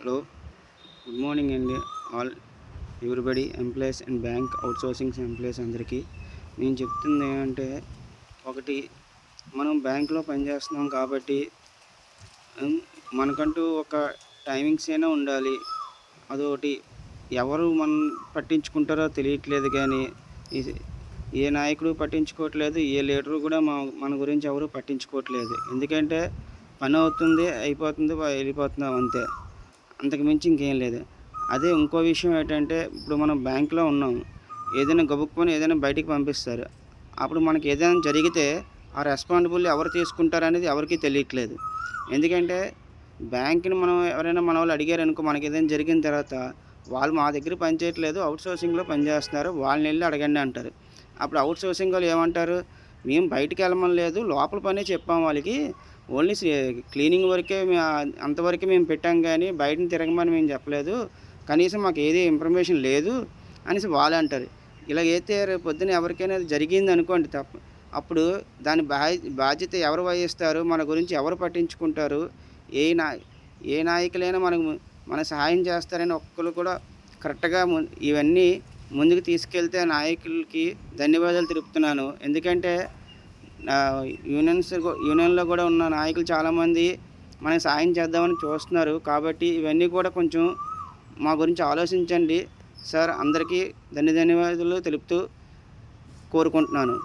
Hello, good morning అండి. All everybody employees and bank outsourcing employees అందరికీ నేను చెప్తుంది ఏమంటే, ఒకటి మనం బ్యాంకులో పనిచేస్తున్నాం కాబట్టి మనకంటూ ఒక టైమింగ్స్ అయినా ఉండాలి. అదొకటి ఎవరు మనం పట్టించుకుంటారో తెలియట్లేదు కానీ ఏ నాయకుడు పట్టించుకోవట్లేదు, ఏ లీడరు కూడా మన గురించి ఎవరు పట్టించుకోవట్లేదు. ఎందుకంటే పని అవుతుంది, అయిపోతుంది, వెళ్ళిపోతున్నాం అంతే. అంతకు మించి ఇంకేం లేదు. అదే ఇంకో విషయం ఏంటంటే, ఇప్పుడు మనం బ్యాంకులో ఉన్నాం, ఏదైనా గబుక్కుమని ఏదైనా బయటికి పంపిస్తారు. అప్పుడు మనకి ఏదైనా జరిగితే ఆ రెస్పాన్సిబుల్ ఎవరు తీసుకుంటారనేది ఎవరికీ తెలియట్లేదు. ఎందుకంటే బ్యాంక్‌ని మనం ఎవరైనా మనోళ్ళు అడిగారనుకో, మనకేదైనా జరిగిన తర్వాత వాళ్ళు మా దగ్గర పని చేయట్లేదు, అవుట్‌సోర్సింగ్‌లో పనిచేస్తున్నారు, వాళ్ళనెళ్లి అడగండి అంటారు. అప్పుడు అవుట్‌సోర్సింగ్ వాళ్ళు ఏమంటారు, మేము బయటికెళ్ళమని లేదు, లోపల పనే చెప్పాం వాళ్ళకి. ఓన్లీ క్లీనింగ్ వరకే అంతవరకే మేము పెట్టాం గానీ, బయటని తిరగమని మేము చెప్పలేదు. కనీసం మాకు ఏది ఇన్ఫర్మేషన్ లేదు అనేసి వాళ్ళంటారు. ఇలాగైతే రేపు పొద్దున ఎవరికైనా జరిగిందనుకోండి అప్పుడు దాని బాధ్యత ఎవరు వహిస్తారు? మన గురించి ఎవరు పట్టించుకుంటారు? ఏ నా ఏ నాయకులైనా మన సహాయం చేస్తారని ఒక్కళ్ళు కూడా కరెక్ట్‌గా ఇవన్నీ ముందుకు తీసుకెళ్తే ఆ నాయకులకి ధన్యవాదాలు తెలుపుతున్నాను. ఎందుకంటే యూనియన్‌లో కూడా ఉన్న నాయకులు చాలామంది మనకు సాయం చేద్దామని చూస్తున్నారు. కాబట్టి ఇవన్నీ కూడా కొంచెం మా గురించి ఆలోచించండి సార్. అందరికీ ధన్యవాదాలు తెలుపుతూ కోరుకుంటున్నాను.